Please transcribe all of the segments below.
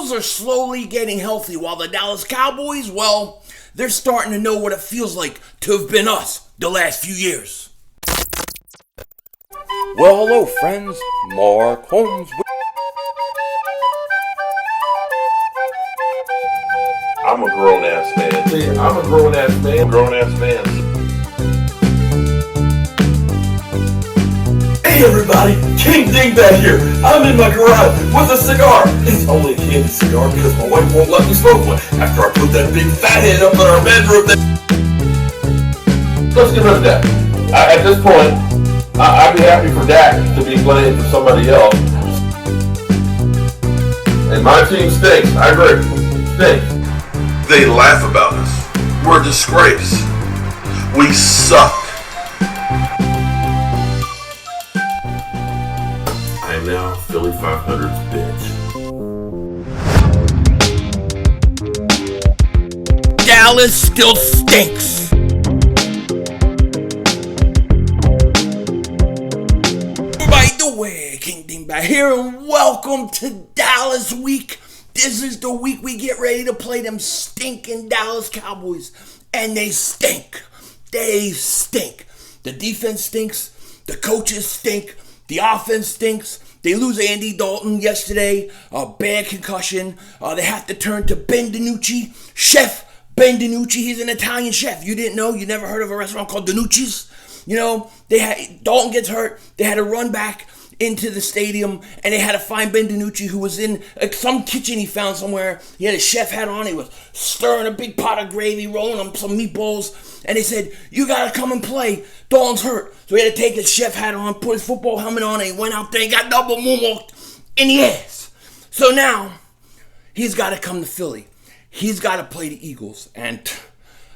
Eagles are slowly getting healthy while the Dallas Cowboys, well, they're starting to know what it feels like to have been us the last few years. Well, hello, friends. Mark Holmes. I'm a grown-ass man. See, I'm a grown-ass man. Grown-ass man. Hey everybody, King Dingbat here. I'm in my garage with a cigar. It's only a candy cigar because my wife won't let me smoke one after I put that big fat head up in our bedroom. Let's get rid of that. At this point, I'd be happy for Dak to be playing for somebody else. And my team stinks. I agree. Stinks. They laugh about us. We're a disgrace. We suck. I am now Philly 500's bitch. Dallas still stinks. By the way, King Dingbat here, and welcome to Dallas Week. This is the week we get ready to play them stinking Dallas Cowboys. And they stink. They stink. The defense stinks. The coaches stink. The offense stinks. They lose Andy Dalton yesterday. Bad concussion. They have to turn to Ben DiNucci. Chef Ben DiNucci. He's an Italian chef. You didn't know? You never heard of a restaurant called DiNucci's? You know, Dalton gets hurt. They had to run back into the stadium, and they had to find Ben DiNucci, who was in some kitchen he found somewhere. He had a chef hat on. He was stirring a big pot of gravy, rolling on some meatballs, and they said, "You got to come and play. Dalton's hurt." So he had to take his chef hat on, put his football helmet on, and he went out there and got double moonwalked in the ass. So now he's got to come to Philly. He's got to play the Eagles. And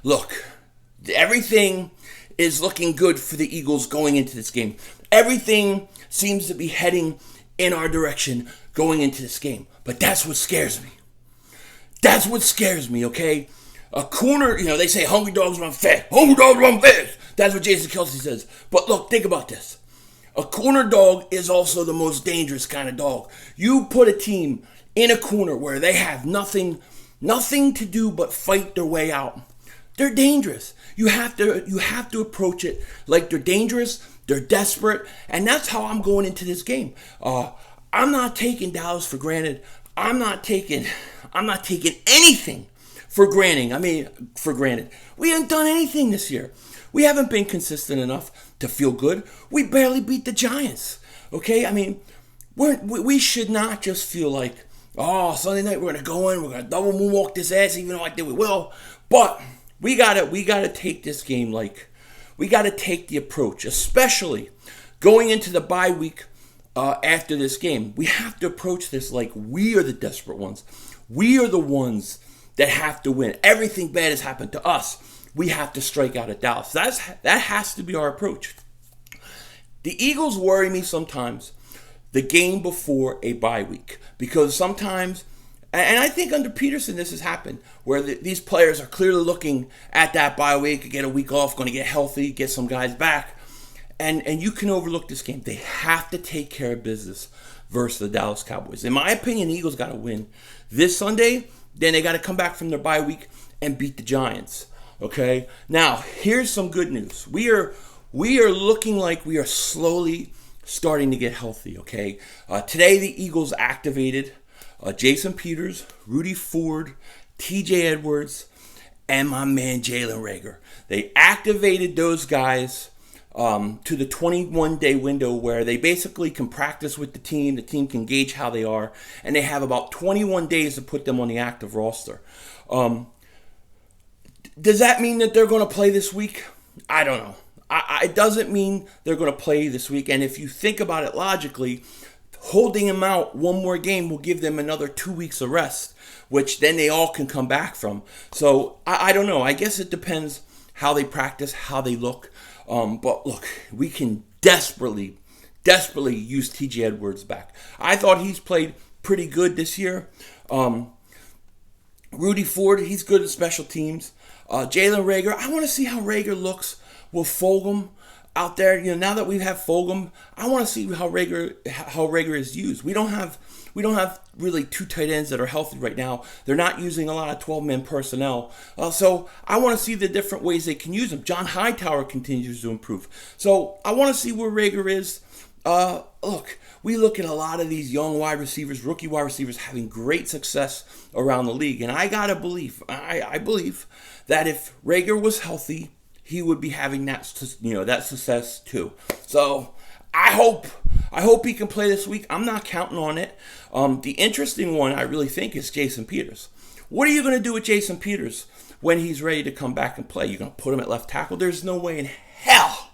look, everything is looking good for the Eagles going into this game. Everything seems to be heading in our direction going into this game. But that's what scares me. That's what scares me, okay? A corner, they say hungry dogs run fast. Hungry dogs run fast. That's what Jason Kelce says. But look, think about this. A corner dog is also the most dangerous kind of dog. You put a team in a corner where they have nothing to do but fight their way out. They're dangerous. You have to approach it like they're dangerous. They're desperate, and that's how I'm going into this game. I'm not taking Dallas for granted. I'm not taking anything for granted. We haven't done anything this year. We haven't been consistent enough to feel good. We barely beat the Giants. Okay, we should not just feel like, Sunday night we're gonna go in, we're gonna double moonwalk this ass, even though I think we will. But we gotta take this game like. We got to take the approach, especially going into the bye week after this game. We have to approach this like we are the desperate ones. We are the ones that have to win. Everything bad has happened to us. We have to strike out at Dallas. That has to be our approach. The Eagles worry me sometimes the game before a bye week because sometimes, and I think under Peterson this has happened, where these players are clearly looking at that bye week, get a week off, going to get healthy, get some guys back, and you can overlook this game. They have to take care of business versus the Dallas Cowboys. In my opinion, the Eagles got to win this Sunday. Then they got to come back from their bye week and beat the Giants. Okay? Now, here's some good news. We are looking like we are slowly starting to get healthy. Okay? Today, the Eagles activated Jason Peters, Rudy Ford, TJ Edwards, and my man Jalen Reagor. They activated those guys to the 21-day window where they basically can practice with the team can gauge how they are, and they have about 21 days to put them on the active roster. Does that mean that they're going to play this week? I don't know. It doesn't mean they're going to play this week, and if you think about it logically, holding them out one more game will give them another 2 weeks of rest, which then they all can come back from. So, I don't know. I guess it depends how they practice, how they look. But look, we can desperately use TJ Edwards back. I thought he's played pretty good this year. Rudy Ford, he's good at special teams. Jalen Reagor, I want to see how Reagor looks with Fulgham out there. Now that we have Fulgham, I want to see how Reagor is used. We don't have We don't have really two tight ends that are healthy right now. They're not using a lot of 12-man personnel. So I want to see the different ways they can use them. John Hightower continues to improve. So I want to see where Reagor is. Look, we look at a lot of these young wide receivers, rookie wide receivers, having great success around the league. And I got to believe, I believe that if Reagor was healthy, he would be having that success too. So I hope he can play this week. I'm not counting on it. The interesting one, I really think, is Jason Peters. What are you going to do with Jason Peters when he's ready to come back and play? You're going to put him at left tackle? There's no way in hell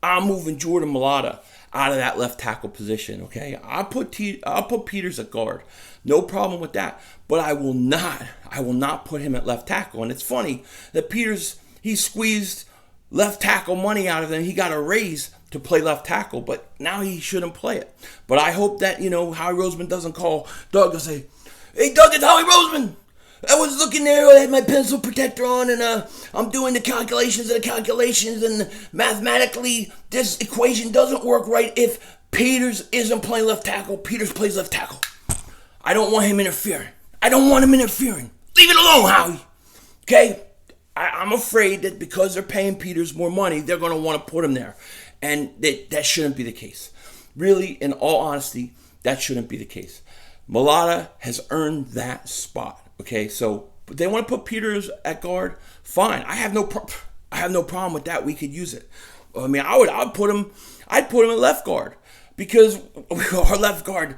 I'm moving Jordan Mailata out of that left tackle position, okay? I'll put Peters at guard. No problem with that. But I will not put him at left tackle. And it's funny that Peters, he squeezed left tackle money out of him. He got a raise to play left tackle, but now he shouldn't play it. But I hope that, Howie Roseman doesn't call Doug and say, "Hey, Doug, it's Howie Roseman. I was looking there, I had my pencil protector on, and I'm doing the calculations, and mathematically, this equation doesn't work right if Peters isn't playing left tackle. Peters plays left tackle. I don't want him interfering. Leave it alone, Howie." Okay? I'm afraid that because they're paying Peters more money, they're going to want to put him there. And that shouldn't be the case. Really, in all honesty, that shouldn't be the case. Mailata has earned that spot. Okay, so they want to put Peters at guard. Fine, I have no problem with that. We could use it. I mean, I'd put him at left guard because our left guard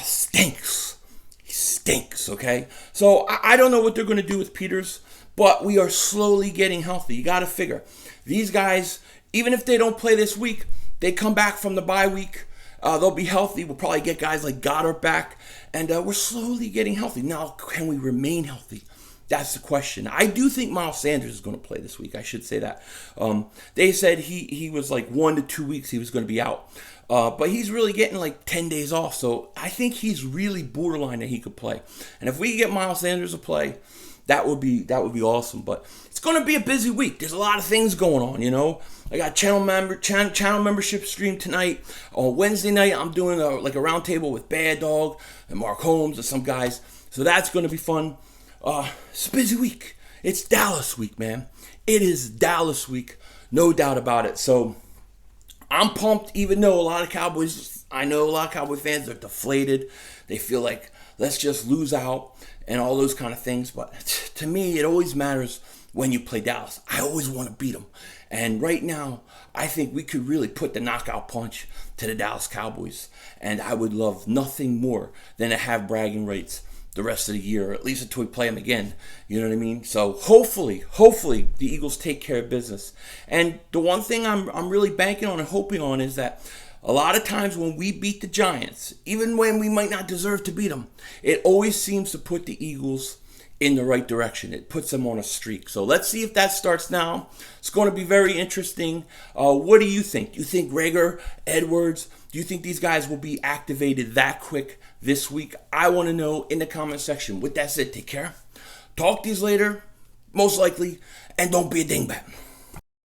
stinks. He stinks. Okay, so I don't know what they're going to do with Peters, but we are slowly getting healthy. You got to figure these guys, even if they don't play this week, they come back from the bye week. They'll be healthy. We'll probably get guys like Goddard back. And we're slowly getting healthy. Now, can we remain healthy? That's the question. I do think Miles Sanders is going to play this week. I should say that. They said he was like 1 to 2 weeks he was going to be out. But he's really getting like 10 days off. So I think he's really borderline that he could play. And if we can get Miles Sanders to play, that would be awesome. But it's going to be a busy week. There's a lot of things going on, I got channel membership stream tonight. On Wednesday night, I'm doing a round table with Bad Dog and Mark Holmes and some guys. So that's going to be fun. It's a busy week. It's Dallas week, man. It is Dallas week. No doubt about it. So I'm pumped, even though a lot of Cowboy fans are deflated. They feel like, let's just lose out and all those kind of things. But to me, it always matters when you play Dallas. I always want to beat them. And right now, I think we could really put the knockout punch to the Dallas Cowboys. And I would love nothing more than to have bragging rights the rest of the year, or at least until we play them again. You know what I mean? So hopefully, the Eagles take care of business. And the one thing I'm really banking on and hoping on is that a lot of times when we beat the Giants, even when we might not deserve to beat them, it always seems to put the Eagles in the right direction. It puts them on a streak. So let's see if that starts now. It's going to be very interesting. What do you think? Do you think Reagor, Edwards, do you think these guys will be activated that quick this week? I want to know in the comment section. With that said, take care. Talk to you later, most likely, and don't be a dingbat.